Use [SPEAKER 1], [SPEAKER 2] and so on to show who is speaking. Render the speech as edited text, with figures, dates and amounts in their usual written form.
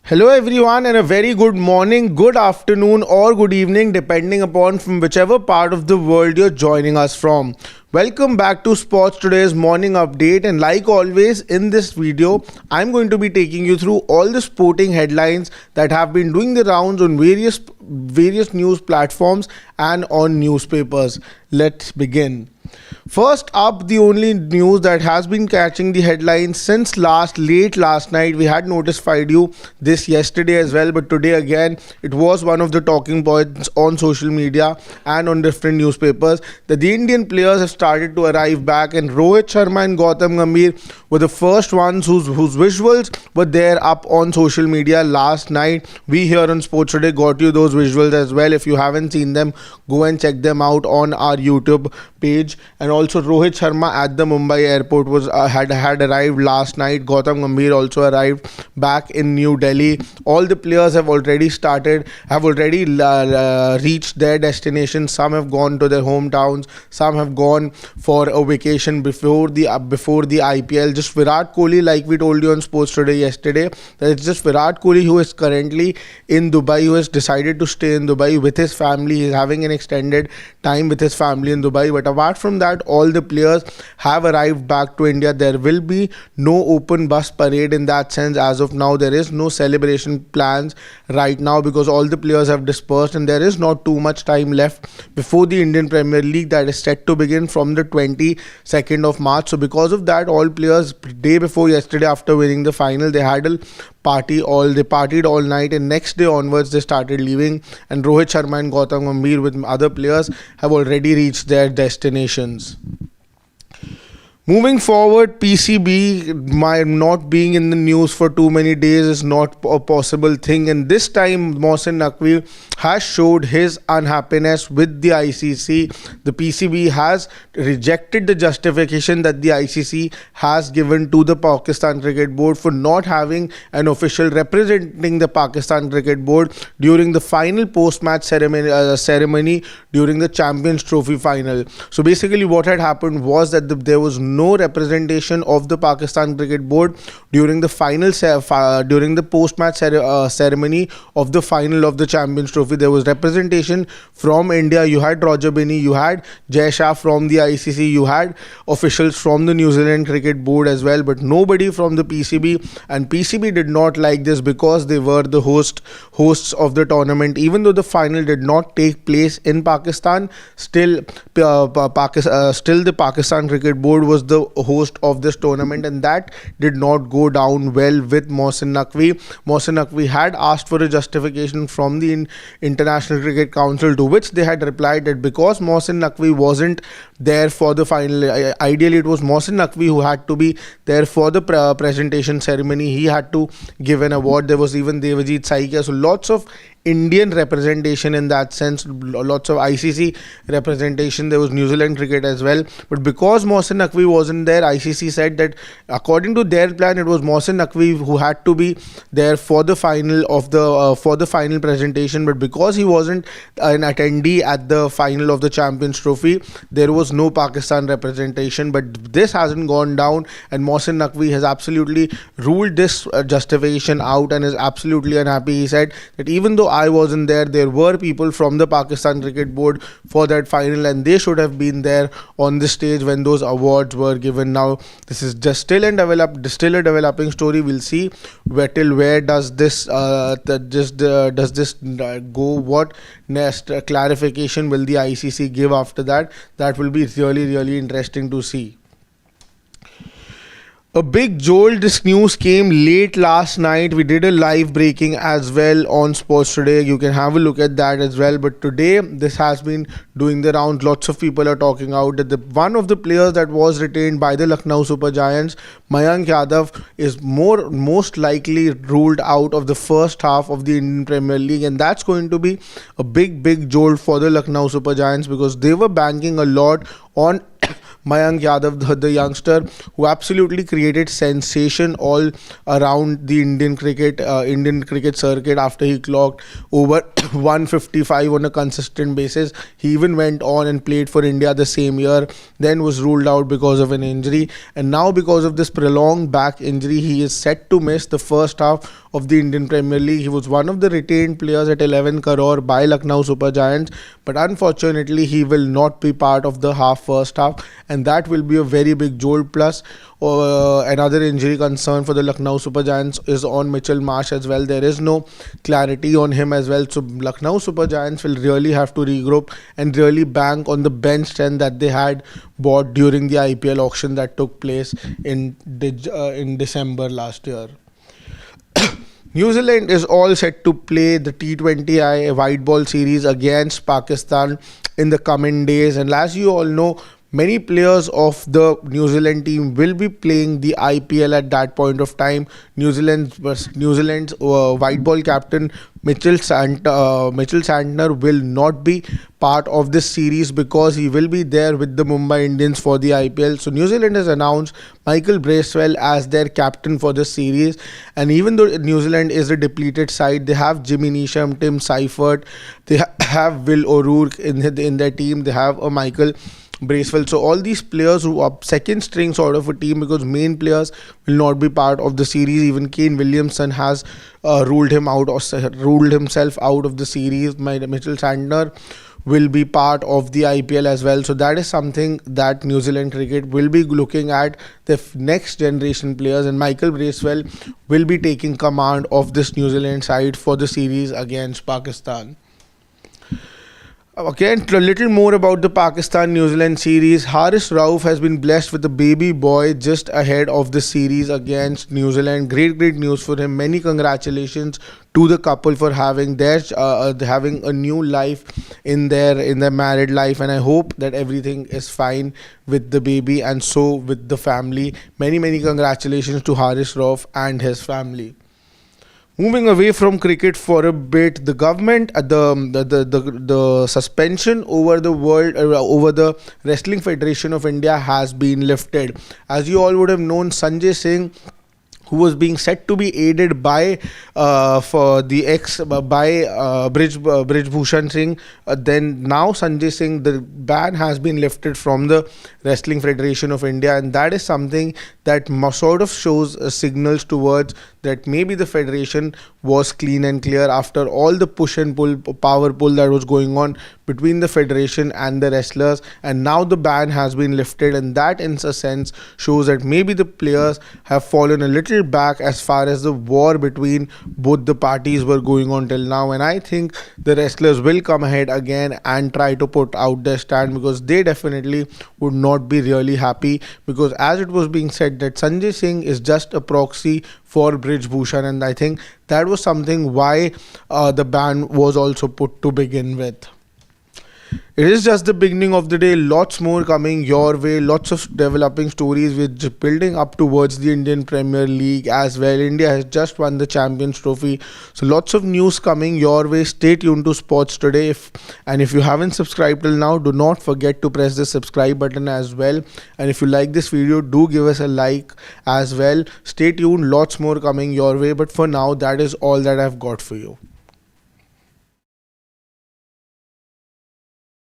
[SPEAKER 1] Hello everyone and a very good morning, good afternoon or good evening depending upon from whichever part of the world you're joining us from. Welcome back to Sports Today's morning update, and like always in this video I'm going to be taking you through all the sporting headlines that have been doing the rounds on various news platforms and on newspapers. Let's begin. First up, the only news that has been catching the headlines since late last night. We had notified you this yesterday as well, but today again it was one of the talking points on social media and on different newspapers that the Indian players have started to arrive back, and Rohit Sharma and Gautam Gambhir were the first ones whose visuals were there up on social media last night. We here on Sports Today got you those visuals as well. If you haven't seen them, go and check them out on our YouTube page. And also Rohit Sharma at the Mumbai airport was had arrived last night. Gautam Gambhir also arrived back in New Delhi. All the players have already reached their destination. Some have gone to their hometowns, some have gone for a vacation before the IPL. Just Virat Kohli, like we told you on Sports Today yesterday, that it's just Virat Kohli who is currently in Dubai, who has decided to stay in Dubai with his family. He's having an extended time with his family in Dubai. But apart from that, all the players have arrived back to India. There will be no open bus parade in that sense. As of now, there is no celebration plans right now because all the players have dispersed and there is not too much time left before the Indian Premier League that is set to begin from the 22nd of March. So because of that, all players day before yesterday, after winning the final, they had a partied all night, and next day onwards they started leaving, and Rohit Sharma and Gautam Gambhir with other players have already reached their destinations. Moving forward, PCB not being in the news for too many days is not a possible thing, and this time Mohsin Naqvi has showed his unhappiness with the ICC. The PCB has rejected the justification that the ICC has given to the Pakistan Cricket Board for not having an official representing the Pakistan Cricket Board during the final post-match ceremony during the Champions Trophy final. So basically what had happened was that there was no representation of the Pakistan Cricket Board during the during the post-match ceremony of the final of the Champions Trophy. There was representation from India. You had Roger Binney, you had Jay Shah from the ICC, you had officials from the New Zealand Cricket Board as well, but nobody from the PCB. And PCB did not like this because they were the hosts of the tournament. Even though the final did not take place in Pakistan, still the Pakistan Cricket Board was the host of this tournament, and that did not go down well with Mohsin Naqvi. Mohsin Naqvi had asked for a justification from the International Cricket Council, to which they had replied that because Mohsin Naqvi wasn't there for the final, ideally it was Mohsin Naqvi who had to be there for the presentation ceremony. He had to give an award. There was even Devajit Saikia. So lots of Indian representation in that sense, lots of ICC representation. There was New Zealand cricket as well, but because Mohsin Naqvi wasn't there, ICC said that according to their plan, it was Mohsin Naqvi who had to be there for the final of the final presentation. But because he wasn't an attendee at the final of the Champions Trophy, there was no Pakistan representation. But this hasn't gone down, and Mohsin Naqvi has absolutely ruled this justification out and is absolutely unhappy. He said that even though I wasn't there, there were people from the Pakistan Cricket Board for that final, and they should have been there on the stage when those awards were given. Now this is just still a developing story. We'll see till where does this go. What next clarification will the ICC give after that? That will be really interesting to see. A big jolt. This news came late last night. We did a live breaking as well on Sports Today. You can have a look at that as well. But today, this has been doing the rounds. Lots of people are talking out that one of the players that was retained by the Lucknow Super Giants, Mayank Yadav, is most likely ruled out of the first half of the Indian Premier League. And that's going to be a big jolt for the Lucknow Super Giants because they were banking a lot on Mayank Yadav, the youngster who absolutely created sensation all around the Indian cricket circuit after he clocked over 155 on a consistent basis. He even went on and played for India the same year, then was ruled out because of an injury, and now because of this prolonged back injury, he is set to miss the first half of the Indian Premier League. He was one of the retained players at 11 crore by Lucknow Super Giants, but unfortunately, he will not be part of the first half, and that will be a very big jolt. Plus, another injury concern for the Lucknow Super Giants is on Mitchell Marsh as well. There is no clarity on him as well, so Lucknow Super Giants will really have to regroup and really bank on the bench strength that they had bought during the IPL auction that took place in December last year. New Zealand is all set to play the T20I white ball series against Pakistan in the coming days, and as you all know, many players of the New Zealand team will be playing the IPL at that point of time. New Zealand's white ball captain Mitchell Santner will not be part of this series because he will be there with the Mumbai Indians for the IPL. So New Zealand has announced Michael Bracewell as their captain for this series. And even though New Zealand is a depleted side, they have Jimmy Neesham, Tim Seifert, they have Will O'Rourke in their team. They have a Michael Bracewell. So all these players who are second string sort of a team, because main players will not be part of the series. Even Kane Williamson has ruled himself out of the series. Mitchell Santner will be part of the IPL as well. So that is something that New Zealand cricket will be looking at, the next generation players, and Michael Bracewell will be taking command of this New Zealand side for the series against Pakistan. Again, a little more about the Pakistan-New Zealand series. Haris Rauf has been blessed with a baby boy just ahead of the series against New Zealand. Great news for him. Many congratulations to the couple for having having a new life in their married life, and I hope that everything is fine with the baby and so with the family. Many congratulations to Haris Rauf and his family. Moving away from cricket for a bit, the government, the suspension over the Wrestling Federation of India has been lifted. As you all would have known, Sanjay Singh, who was being said to be aided by Brij Bhushan Singh. Then now Sanjay Singh, the ban has been lifted from the Wrestling Federation of India, and that is something that sort of shows signals towards that maybe the federation was clean and clear after all the push and pull, power pull that was going on between the federation and the wrestlers, and now the ban has been lifted, and that in a sense shows that maybe the players have fallen a little back as far as the war between both the parties were going on till now. And I think the wrestlers will come ahead again and try to put out their stand, because they definitely would not be really happy, because as it was being said that Sanjay Singh is just a proxy for Brij Bhushan, and I think that was something why the ban was also put to begin with. It is just the beginning of the day. Lots more coming your way. Lots of developing stories with building up towards the Indian Premier League as well. India has just won the Champions Trophy. So lots of news coming your way. Stay tuned to Sports Today. If you haven't subscribed till now, do not forget to press the subscribe button as well. And if you like this video, do give us a like as well. Stay tuned. Lots more coming your way. But for now, that is all that I've got for you.